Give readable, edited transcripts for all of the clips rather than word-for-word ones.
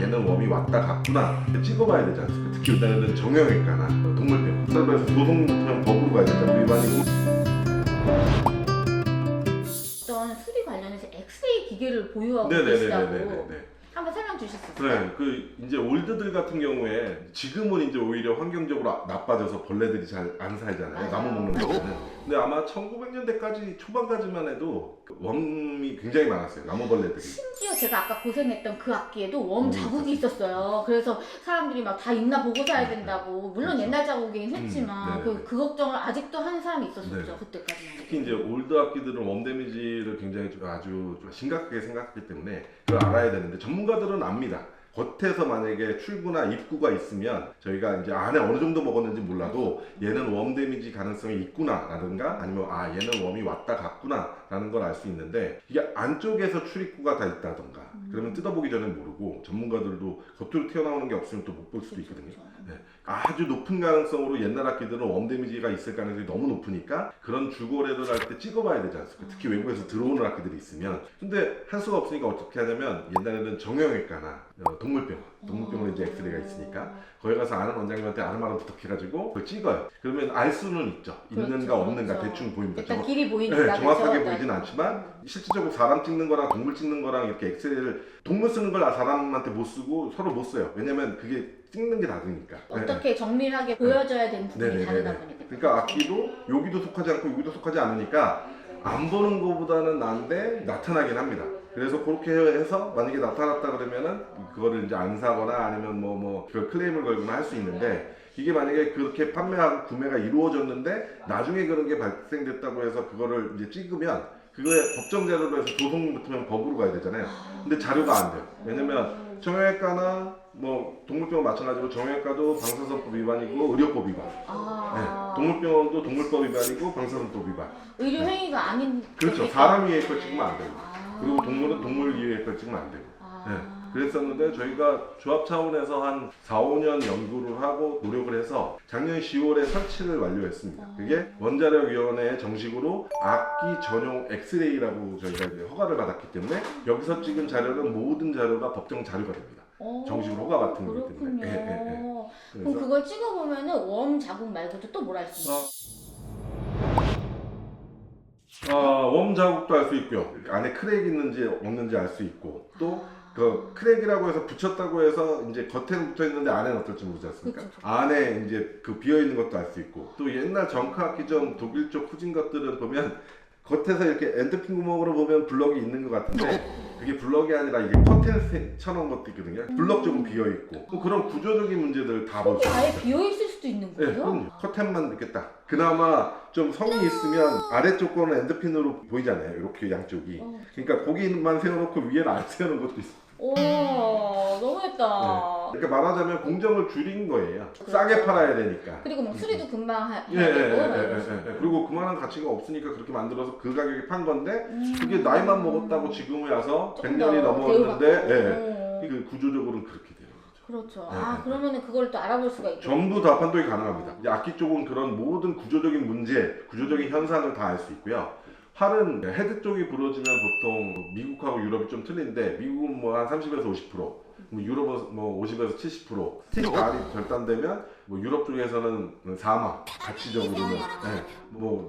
얘는 웜이 왔다 갔구나 찍어봐야 되지 않습니까? 특히 우리나라는 정형외과나 동물병, 그래서 조성명 법으로 가야 되잖아. 위반이고. 어떤 수리 관련해서 엑스레이 기계를 보유하고 네네네네네. 계시다고 한번 설명 주실 수 있어요? 네, 그 이제 올드들 같은 경우에 지금은 이제 오히려 환경적으로 나빠져서 벌레들이 잘 안 살잖아요. 나무 먹는 거는. 근데 아마 1900년대까지 초반까지만 해도 웜이 굉장히 많았어요. 나무벌레들이. 심지어 제가 아까 고생했던 그 악기에도 웜 자국이 있었어요. 그래서 사람들이 막 다 있나 보고 사야 된다고. 물론 그렇죠. 옛날 자국이긴 했지만 네네네. 그 걱정을 아직도 하는 사람이 있었었죠. 네네. 그때까지만. 특히 이제 올드 악기들은 웜 데미지를 굉장히 아주 좀 심각하게 생각하기 때문에 그걸 알아야 되는데 전문가들은 압니다. 겉에서 만약에 출구나 입구가 있으면 저희가 이제 안에 어느 정도 먹었는지 몰라도 얘는 웜 데미지 가능성이 있구나 라든가 아니면 얘는 웜이 왔다 갔구나 라는 걸 알 수 있는데 이게 안쪽에서 출입구가 다 있다던가 그러면 뜯어보기 전에 모르고 전문가들도 겉으로 튀어나오는 게 없으면 또 못 볼 수도 있거든요. 네. 아주 높은 가능성으로 옛날 악기들은 웜 데미지가 있을 가능성이 너무 높으니까 그런 주거래를 할 때 찍어봐야 되지 않습니까? 특히 외국에서 들어오는 악기들이 있으면. 근데 할 수가 없으니까 어떻게 하냐면 옛날에는 정형외과나 동물병원에 이제 엑스레이가 있으니까 거기 가서 아는 원장님한테 아름아름 부탁해가지고 그걸 찍어요. 그러면 알 수는 있죠. 있는가 그렇죠, 없는가 그렇죠. 대충 보입니다. 일단 길이 보이니까. 네, 정확하게 그렇죠? 보이진 않지만 실질적으로 사람 찍는 거랑 동물 찍는 거랑 이렇게 엑스레이를 동물 쓰는 걸 사람한테 못 쓰고 서로 못 써요. 왜냐면 그게 찍는 게 다르니까. 어떻게 정밀하게 보여져야 되는 부분이 네네네네. 다르다 보니까. 그러니까 악기도 여기도 속하지 않고 여기도 속하지 않으니까 안 보는 것보다는 나은데 나타나긴 합니다. 그래서 그렇게 해서 만약에 나타났다 그러면은 그거를 이제 안 사거나 아니면 그걸 클레임을 걸거나 할 수 있는데 이게 만약에 그렇게 판매하고 구매가 이루어졌는데 나중에 그런 게 발생됐다고 해서 그거를 이제 찍으면 그거에 법정 자료로 해서 조성 붙으면 법으로 가야 되잖아요. 근데 자료가 안 돼요. 왜냐면 정형외과나 동물병원 마찬가지로 정형외과도 방사선법 위반이고 의료법 위반. 네. 동물병원도 동물법 위반이고 방사선법 위반. 의료 행위가 아닌. 그렇죠. 사람 위에 걸 찍으면 안 되고. 그리고 동물은 동물 위에 걸 찍으면 안 되고. 네. 그랬었는데 저희가 조합 차원에서 한 4, 5년 연구를 하고 노력을 해서 작년 10월에 설치를 완료했습니다. 그게 원자력위원회에 정식으로 악기 전용 엑스레이라고 저희가 이제 허가를 받았기 때문에 여기서 찍은 자료는 모든 자료가 법정 자료가 됩니다. 정식으로 허가 받은 거기 때문에. 그렇군요. 그럼 그래서 그걸 찍어보면은 웜 자국 말고도 또 뭘 알 수 있어요? 웜 자국도 알 수 있고요. 안에 크랙 있는지 없는지 알 수 있고 또 그 크랙이라고 해서 붙였다고 해서 이제 겉에는 붙어 있는데 안에는 어떨지 모르지 않습니까? 그쵸. 안에 이제 그 비어 있는 것도 알 수 있고 또 옛날 정카 기존 독일 쪽 후진 것들은 보면 겉에서 이렇게 엔드핀 구멍으로 보면 블럭이 있는 것 같은데 그게 블럭이 아니라 이게 커튼 쳐놓은 것도 있거든요. 블럭 쪽은 비어 있고 뭐 그런 구조적인 문제들 다 볼 수 있어요. 아예 비어 있을 수도 있는 네, 거예요? 그럼요. 커튼만 이렇게 딱. 그나마 좀 성이 있으면 아래쪽 거는 엔드핀으로 보이잖아요. 이렇게 양쪽이. 그러니까 거기만 세워놓고 위에는 안 세우는 것도 있어요. 오, 너무했다. 그러니까 말하자면 공정을 줄인 거예요. 그렇죠. 싸게 팔아야 되니까. 그리고 막 수리도 금방 해야 예. 되고. 그리고 그만한 가치가 없으니까 그렇게 만들어서 그 가격에 판 건데 그게 나이만 먹었다고 지금에 와서 조금 100년이 더 넘었는데 그 구조적으로는 그렇게 돼요. 그렇죠. 네. 그러면은 그걸 또 알아볼 수가 있고. 전부 다 판독이 가능합니다. 이제 악기 쪽은 그런 모든 구조적인 문제, 구조적인 현상을 다 알 수 있고요. 활은 헤드 쪽이 부러지면 보통 미국하고 유럽이 좀 틀린데 미국은 한 30에서 50%, 유럽은 50에서 70%, 스틱 알이 절단되면 유럽 쪽에서는 사망, 가치적으로는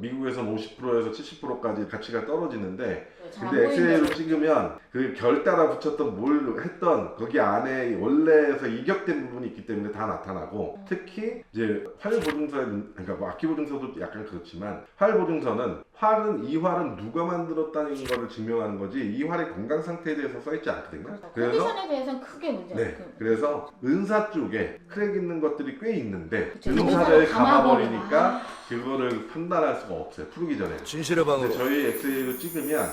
미국에서는 50%에서 70%까지 가치가 떨어지는데 근데 엑스레이로 찍으면 그 결 따라 붙였던 뭘 했던 거기 안에 원래에서 이격된 부분이 있기 때문에 다 나타나고 특히 이제 활 보증서에 그러니까 악기 보증서도 약간 그렇지만 활 보증서는 이 활은 누가 만들었다는 거를 증명하는 거지 이 활의 건강 상태에 대해서 써있지 않거든요. 그래서 컨디션에 대해서는 크게 문제가 없고. 그래서 은사 쪽에 크랙 있는 것들이 꽤 있는데 그쵸, 은사를 은사로 감아버리니까 그거를 판단할 수가 없어요. 풀기 전에. 진실의 방으로. 저희 엑스레이로 찍으면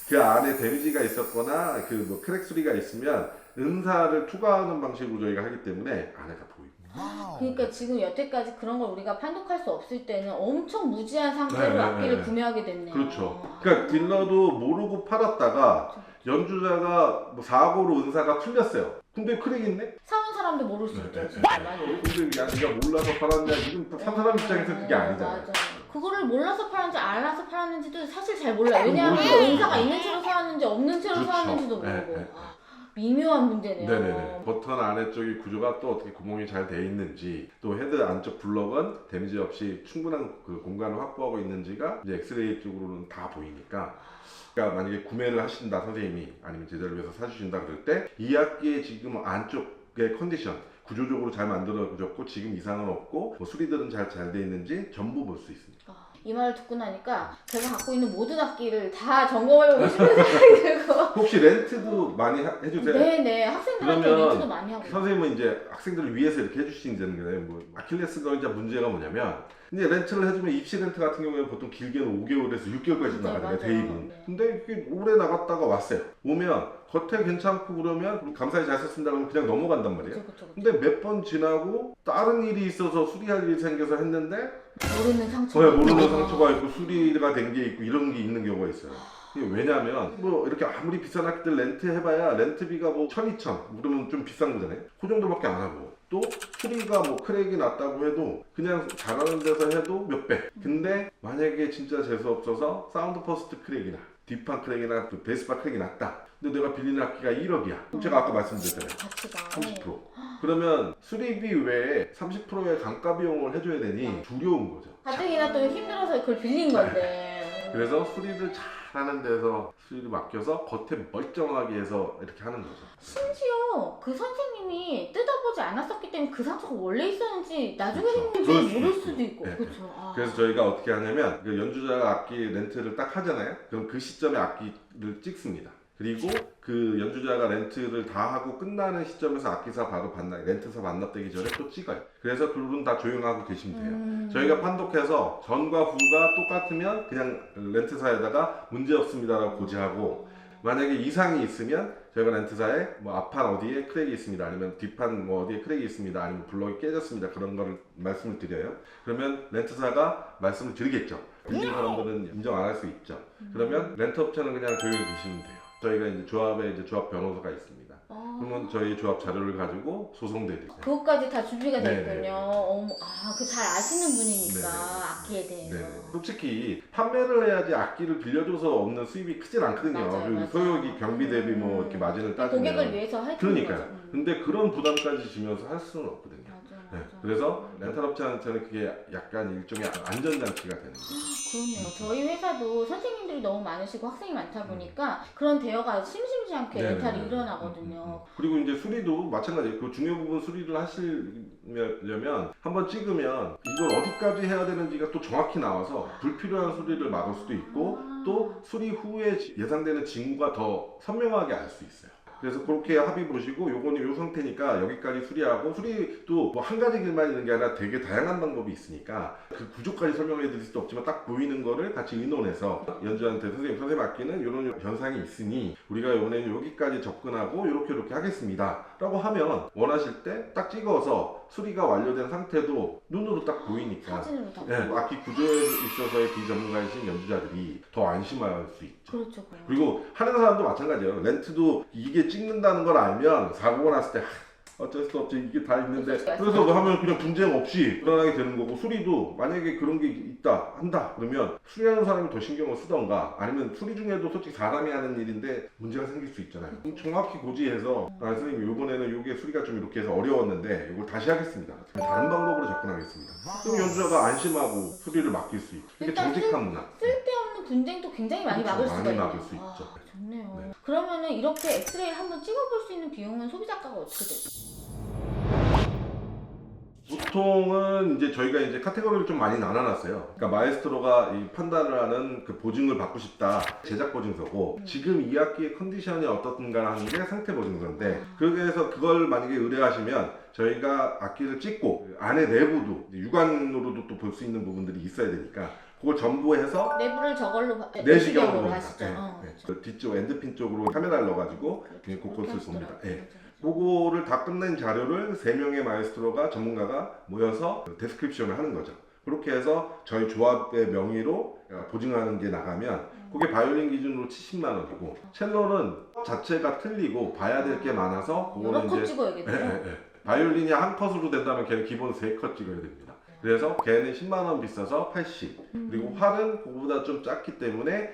그 안에 데미지가 있었거나 크랙 수리가 있으면 은사를 투과하는 방식으로 저희가 하기 때문에 안에가 보입니다. 그러니까 지금 여태까지 그런 걸 우리가 판독할 수 없을 때는 엄청 무지한 상태로 악기를 구매하게 됐네요. 그렇죠. 그러니까 딜러도 모르고 팔았다가 연주자가 사고로 은사가 풀렸어요. 근데 크랙 있네? 사온 사람도 모를 수 있죠. 진짜 많이. 근데 네가 몰라서 팔았냐? 지금 산 사람 입장에서 그게 아니잖아요. 맞아. 그거를 몰라서 팔았는지 알아서 팔았는지도 사실 잘 몰라요. 왜냐하면 모르죠. 은사가 있는 채로 사왔는지 없는 채로 그렇죠. 사왔는지도 모르고. 네. 미묘한 문제네요. 네네네. 버튼 아래쪽이 구조가 또 어떻게 구멍이 잘 돼 있는지, 또 헤드 안쪽 블럭은 데미지 없이 충분한 그 공간을 확보하고 있는지가 이제 엑스레이 쪽으로는 다 보이니까. 그러니까 만약에 구매를 하신다 선생님이, 아니면 제작을 위해서 사주신다 그럴 때 이 악기의 지금 안쪽의 컨디션, 구조적으로 잘 만들어졌고 지금 이상은 없고 뭐 수리들은 잘 돼 있는지 전부 볼 수 있습니다. 이 말을 듣고 나니까 제가 갖고 있는 모든 악기를 다 점검해보고 싶은 생각이 들고. 혹시 렌트도 많이 해주세요? 네네, 학생들한테 그러면 렌트도 많이 하고. 선생님은 이제 학생들을 위해서 이렇게 해주시는 거예요. 뭐 아킬레스건 이제 문제가 뭐냐면, 이제 렌트를 해주면 입시 렌트 같은 경우에는 보통 길게는 5개월에서 6개월까지 나가잖아요, 맞아요. 대입은. 네. 근데 이게 오래 나갔다가 왔어요. 오면 겉에 괜찮고 그러면 감사히 잘 썼습니다 그러면 그냥 넘어간단 말이에요. 그쵸. 근데 몇 번 지나고 다른 일이 있어서 수리할 일이 생겨서 했는데 모르는 상처가 모르는 상처가 있고 수리가 된 게 있고 이런 게 있는 경우가 있어요. 이게 왜냐면 뭐 이렇게 아무리 비싼 악기들 렌트 해봐야 렌트비가 뭐 1,000, 2,000 그러면 좀 비싼 거잖아요. 그 정도밖에 안 하고, 또 수리가 뭐 크랙이 났다고 해도 그냥 잘하는 데서 해도 몇 배. 근데 만약에 진짜 재수 없어서 사운드 퍼스트 크랙이나 뒷판 크랙이나 그 베이스바 크랙이 났다. 근데 내가 빌리는 악기가 1억이야. 제가 아까 말씀드렸잖아요. 가치가 30%. 그러면 수리비 외에 30%의 감가 비용을 해줘야 되니 두려운 거죠. 가뜩이나 또 힘들어서 그걸 빌린 건데. 그래서 수리를 잘하는 데서 수리를 맡겨서 겉에 멀쩡하게 해서 이렇게 하는 거죠. 심지어 그 선생님이 뜯어보지 않았었기 때문에 그 상처가 원래 있었는지 나중에 그렇죠. 생긴지 그럴 수도 모를 있고. 수도 있고. 네. 그렇죠. 아. 그래서 저희가 어떻게 하냐면 그 연주자가 악기 렌트를 딱 하잖아요. 그럼 그 시점에 악기를 찍습니다. 그리고 그 연주자가 렌트를 다 하고 끝나는 시점에서 악기사 바로 렌트사 반납되기 전에 또 찍어요. 그래서 그분은 다 조용하고 계시면 돼요. 저희가 판독해서 전과 후가 똑같으면 그냥 렌트사에다가 문제 없습니다라고 고지하고, 만약에 이상이 있으면 저희가 렌트사에 뭐 앞판 어디에 크랙이 있습니다, 아니면 뒷판 뭐 어디에 크랙이 있습니다, 아니면 블럭이 깨졌습니다, 그런 거를 말씀을 드려요. 그러면 렌트사가 말씀을 드리겠죠. 빌린 사람들은 인정 안 할 수 있죠. 그러면 렌트업체는 그냥 조용히 계시면 돼요. 저희가 이제 조합에 이제 조합 변호사가 있습니다. 그러면 저희 조합 자료를 가지고 소송되죠. 그것까지 다 준비가 네네. 됐군요. 그 잘 아시는 분이니까 네네. 악기에 대해서. 네. 솔직히 판매를 해야지 악기를 빌려줘서 없는 수입이 크진 않거든요. 맞아요, 그리고 맞아요. 소요기 경비 대비 뭐 이렇게 마진을 따지면. 고객을 위해서 해주는 그러니까요. 거죠. 근데 그런 부담까지 지면서 할 수는 없거든요. 네. 그래서 렌탈업체한테는 그게 약간 일종의 안전장치가 되는 거죠. 그렇네요. 저희 회사도 선생님들이 너무 많으시고 학생이 많다 보니까 그런 대여가 심심치 않게 네네네. 렌탈이 일어나거든요. 그리고 이제 수리도 마찬가지예요. 그 중요 부분 수리를 하시려면 한번 찍으면 이걸 어디까지 해야 되는지가 또 정확히 나와서 불필요한 수리를 막을 수도 있고, 또 수리 후에 예상되는 징후가 더 선명하게 알 수 있어요. 그래서 그렇게 합의 보시고, 요거는 요 상태니까 여기까지 수리하고, 수리도 뭐 한 가지 길만 있는 게 아니라 되게 다양한 방법이 있으니까 그 구조까지 설명해 드릴 수도 없지만 딱 보이는 거를 같이 의논해서 연주한테 선생님 악기는 이런 현상이 있으니 우리가 이번에는 여기까지 접근하고 이렇게 하겠습니다 라고 하면, 원하실 때 딱 찍어서 수리가 완료된 상태도 눈으로 딱 보이니까 사진으로 다. 네, 악기 구조에 있어서의 비전문가이신 연주자들이 더 안심할 수 있죠. 그렇죠. 그리고 하는 사람도 마찬가지예요. 렌트도 이게 찍는다는 걸 알면 사고가 났을 때 어쩔 수 없지, 이게 다 있는데, 그래서 뭐 하면 그냥 분쟁 없이 불안하게 되는 거고, 수리도 만약에 그런 게 있다 한다 그러면 수리하는 사람이 더 신경을 쓰던가, 아니면 수리 중에도 솔직히 사람이 하는 일인데 문제가 생길 수 있잖아요. 그럼 정확히 고지해서 선생님 이번에는 이게 수리가 좀 이렇게 해서 어려웠는데 이걸 다시 하겠습니다, 다른 방법으로 접근하겠습니다. 그럼 연주자가 안심하고 수리를 맡길 수 있고, 이게 일단 정직한 문화. 쓸데없는 분쟁도 굉장히 많이 그렇죠. 막을 수가 많이 있네요. 막을 수 있죠. 좋네요. 네. 그러면은 이렇게 엑스레이를 한번 찍어볼 수 있는 비용은 소비자가가 어떻게 되죠? 보통은 이제 저희가 이제 카테고리를 좀 많이 나눠놨어요. 그러니까 마에스트로가 이 판단을 하는 그 보증을 받고 싶다, 제작 보증서고, 지금 이 악기의 컨디션이 어떻든가 하는 게 상태 보증서인데, 그래서 그걸 만약에 의뢰하시면 저희가 악기를 찍고 안에 내부도 육안으로도 또 볼 수 있는 부분들이 있어야 되니까 그걸 전부 해서 내부를 저걸로 내시경으로 하시죠. 그 뒤쪽 엔드핀 쪽으로 카메라를 넣어가지고 그렇죠. 곳곳을 봅니다. 그렇게 예. 하시더라고요. 그거를 다 끝낸 자료를 3명의 마에스트로가 전문가가 모여서 데스크립션을 하는 거죠. 그렇게 해서 저희 조합의 명의로 보증하는 게 나가면 그게 바이올린 기준으로 70만 원이고, 첼로는 자체가 틀리고 봐야 될 게 많아서 여러 그거는 컷 이제 찍어야겠네요. 바이올린이 한 컷으로 된다면 걔는 기본 3컷 찍어야 됩니다. 그래서 걔는 10만 원 비싸서 80. 그리고 활은 그거보다 좀 작기 때문에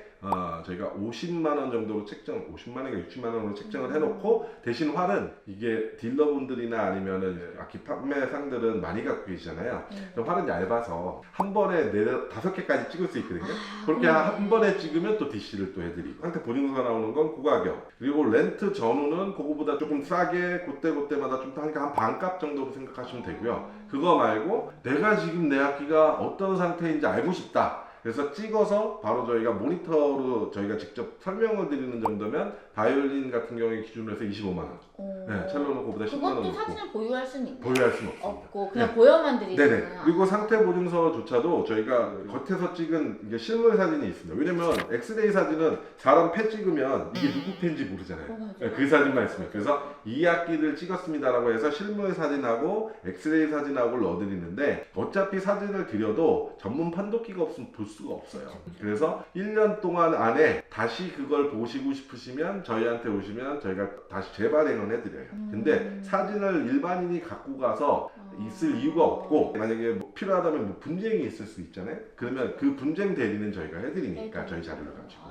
저희가 50만 원 정도로 책정, 50만 원인가 60만 원으로 책정을 해놓고 대신 활은 이게 딜러분들이나 아니면은 악기 판매상들은 많이 갖고 계시잖아요. 활은 얇아서 한 번에 5개까지 찍을 수 있거든요. 그렇게 한 번에 찍으면 또 DC를 또 해드리고 상태 보증서가 나오는 건 그 가격. 그리고 렌트 전후는 그거보다 조금 싸게 그때마다 좀 한 반값 정도로 생각하시면 되고요. 그거 말고 내가 지금 내 악기가 어떤 상태인지 알고 싶다. 그래서 찍어서 바로 저희가 모니터로 저희가 직접 설명을 드리는 정도면 바이올린 같은 경우에 기준으로 해서 25만 원. 네, 첼로는 그거보다 10만 원 그것도 높고. 사진을 보유할 수는 있나요? 보유할 수는 없습니다. 없고 그냥 네. 보여만 드리잖아요. 네네. 그리고 상태 보증서조차도 저희가 겉에서 찍은 이게 실물 사진이 있습니다. 왜냐면 엑스레이 사진은 사람 패 찍으면 이게 누구 패인지 모르잖아요. 맞아요. 네, 그 사진만 있으면. 그래서 이 악기를 찍었습니다라고 해서 실물 사진하고 엑스레이 사진하고 넣어드리는데 어차피 사진을 드려도 전문 판독기가 없으면 볼 수가 없어요. 그래서 1년 동안 안에 다시 그걸 보시고 싶으시면 저희한테 오시면 저희가 다시 재발행을 해드려요. 근데 사진을 일반인이 갖고 가서 있을 이유가 없고 만약에 뭐 필요하다면 뭐 분쟁이 있을 수 있잖아요. 그러면 그 분쟁 대리는 저희가 해드리니까 저희 자료를 가지고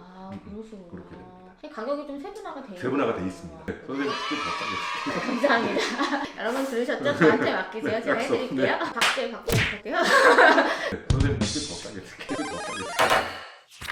그러시구나. 그렇게 됩니다. 가격이 좀 세분화가 돼 있는 세분화가 돼 있습니다. 네, 선생님 직접 감사합니다. 여러분 들으셨죠? 저한테 맡기세요. 제가 약속. 해드릴게요. 박제 할게요. 선생님 직접 더 싸게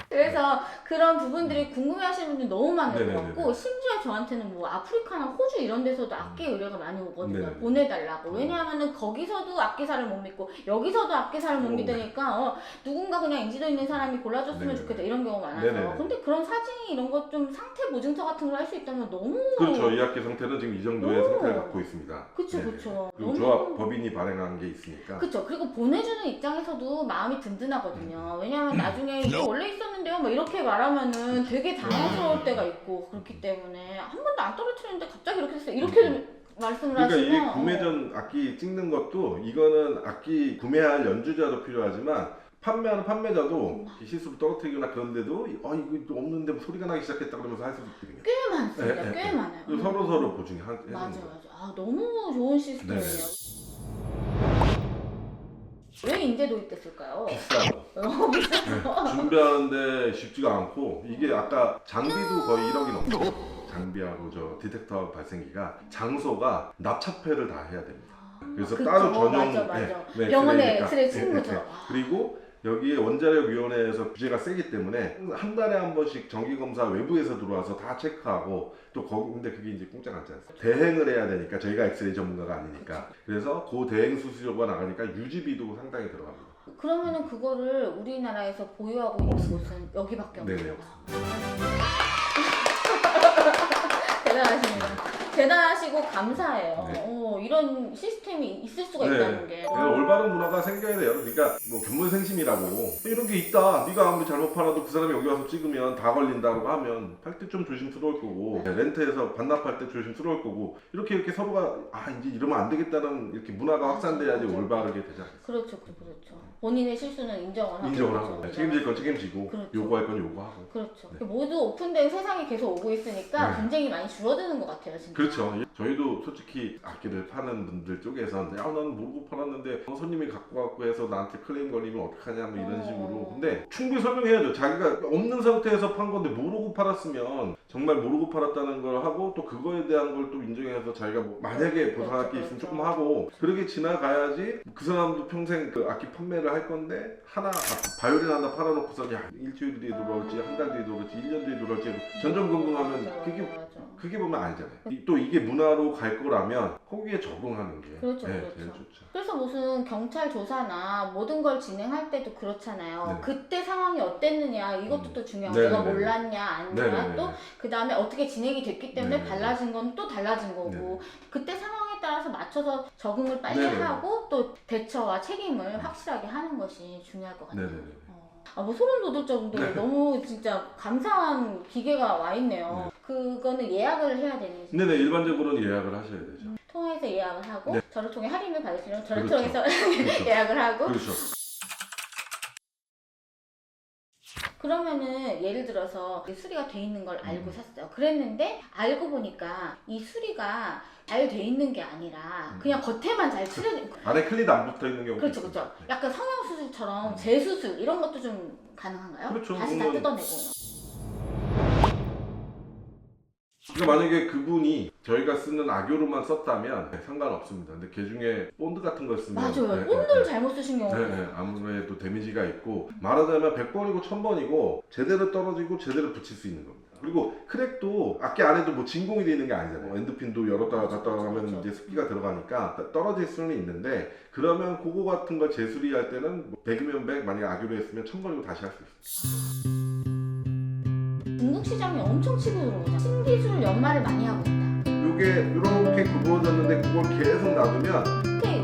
그래서 그런 부분들이 궁금해하시는 분들이 너무 많을 것 네네네네. 같고 심지어 저한테는 뭐 아프리카나 호주 이런 데서도 악기 의뢰가 많이 오거든요. 네네네. 보내달라고. 왜냐하면은 거기서도 악기사를 못 믿고 여기서도 악기사를 못 믿으니까 누군가 그냥 인지도 있는 사람이 골라줬으면 네네네. 좋겠다 이런 경우가 많아서 네네네. 근데 그런 사진이 이런 것 좀 상태 보증서 같은 걸 할 수 있다면 너무 그렇죠. 이 악기 상태는 지금 이 정도의 상태를 갖고 있습니다. 그쵸 네네. 그쵸. 그리고 조합 법인이 발행한 게 있으니까. 그쵸. 그리고 보내주는 입장에서도 마음이 든든하거든요. 왜냐하면 나중에 이거 원래 있었는데요. 뭐 이렇게 말하면은 되게 당황스러울 때가 있고 그렇기 때문에 한 번도 안 떨어뜨렸는데 갑자기 이렇게 됐어요. 이렇게 말씀을 그러니까 하시면 이 구매 전 악기 찍는 것도 이거는 악기 구매할 연주자도 필요하지만 판매하는 판매자도 실수로 떨어뜨리거나 그런데도 이거 또 없는데 뭐 소리가 나기 시작했다 그러면서 할 수도 있거든요. 꽤 많습니다. 네, 꽤 네. 많아요. 서로 보증이 하는 맞아 거예요. 맞아. 아 너무 좋은 시스템이에요. 네. 왜 인제 도입됐을까요? 비싸고 비싸서. 준비하는데 쉽지가 않고 이게 아까 장비도 거의 1억이 넘죠. 장비하고 저 디텍터 발생기가 장소가 납차폐를 다 해야 됩니다. 그래서 그쵸, 따로 전용 맞아. 네, 병원에 엑스레이니까. 엑스레이 치는 거죠. 그리고 여기에 원자력위원회에서 규제가 세기 때문에 한 달에 한 번씩 정기검사 외부에서 들어와서 다 체크하고 또 거기 근데 그게 이제 공짜가 않지 않습니까? 대행을 해야 되니까 저희가 엑스레이 전문가가 아니니까 그래서 그 대행 수수료가 나가니까 유지비도 상당히 들어갑니다. 그러면은 그거를 우리나라에서 보유하고 있는 곳은 여기밖에 없는 네네, 거다. 대단하십니다. 대단하시고 감사해요. 네. 이런 시스템이 있을 수가 네. 있다는 게. 그래서 올바른 문화가 생겨야 돼요. 그러니까 뭐 견문생심이라고 이런 게 있다. 네가 아무리 잘못 팔아도 그 사람이 여기 와서 찍으면 다 걸린다고 하면 팔 때 좀 조심스러울 거고 렌트해서 반납할 때 조심스러울 거고 이렇게 서로가 이제 이러면 안 되겠다는 이렇게 문화가 확산돼야지 맞아. 올바르게 되지 않겠어요. 그렇죠. 본인의 실수는 인정을 하고. 인정을 그렇죠. 하고 책임질 건 책임지고 그렇죠. 요구할 건 요구하고. 그렇죠. 네. 모두 오픈된 세상이 계속 오고 있으니까 네. 분쟁이 많이 줄어드는 것 같아요. 진짜. 그렇죠. 저희도 솔직히 악기를 파는 분들 쪽에서는 난 모르고 팔았는데 손님이 갖고 해서 나한테 클레임 걸리면 어떡하냐 뭐 이런 식으로. 근데 충분히 설명해야죠. 자기가 없는 상태에서 판 건데 모르고 팔았으면 정말 모르고 팔았다는 걸 하고 또 그거에 대한 걸 또 인정해서 자기가 뭐 만약에 보상할 게 있으면 조금 하고 그렇게 지나가야지 그 사람도 평생 그 악기 판매를 할 건데 바이올린 하나 팔아놓고서 야 일주일 뒤에 돌아올지 한 달 뒤에 돌아올지 1년 뒤에 돌아올지 전전긍긍하면 그게 보면 아니잖아요. 또 이게 문화로 갈 거라면 거기에 적응하는 게 그렇죠, 네, 그렇죠. 제일 좋죠. 그래서 무슨 경찰 조사나 모든 걸 진행할 때도 그렇잖아요. 네. 그때 상황이 어땠느냐 이것도 또 중요하고 네, 내가 네, 네. 몰랐냐 아니냐 네네네. 또 그 다음에 어떻게 진행이 됐기 때문에 네네. 달라진 건 또 달라진 거고 네네. 그때 상황에 따라서 맞춰서 적응을 빨리 네네. 하고 또 대처와 책임을 확실하게 하는 것이 중요할 것 같아요. 네네네. 뭐 소름 돋을 정도로 네. 너무 진짜 감사한 기계가 와 있네요. 그거는 예약을 해야 되는 네네 일반적으로는 예약을 하셔야 되죠. 통해서 예약을 하고 네. 저를 통해 할인을 받으시면 저를 그렇죠. 통해서 그렇죠. 예약을 하고 그렇죠. 그러면은 예를 들어서 수리가 돼 있는 걸 알고 샀어요. 그랬는데 알고 보니까 이 수리가 잘 돼 있는 게 아니라 그냥 겉에만 잘 칠해진 안에 클리드 안 붙어 있는 경우도 그렇죠, 있어요. 그렇죠. 약간 성형수술처럼 재수술 이런 것도 좀 가능한가요? 그렇죠. 다시 다 그건- 뜯어내고 그러니까 만약에 그분이 저희가 쓰는 악교로만 썼다면 상관없습니다. 근데 그 중에 본드 같은 걸 쓰면 맞아요. 본드를 잘못 쓰신 경우가 있어요. 아무래도 데미지가 있고 말하자면 100번이고 1000번이고 제대로 떨어지고 제대로 붙일 수 있는 겁니다. 그리고 크랙도 악기 안에도 뭐 진공이 되어 있는 게 아니잖아요. 엔드핀도 열었다가 닫다가 하면 그렇죠. 이제 습기가 들어가니까 떨어질 수는 있는데 그러면 그거 같은 걸 재수리할 때는 뭐 100이면 100, 만약에 악유로 했으면 1000번이고 다시 할 수 있어요. 중국 시장이 엄청 치고 들어오잖아. 신기술 연마를 많이 하고 있다. 요게 이렇게 굽어졌는데 그걸 계속 놔두면 이렇게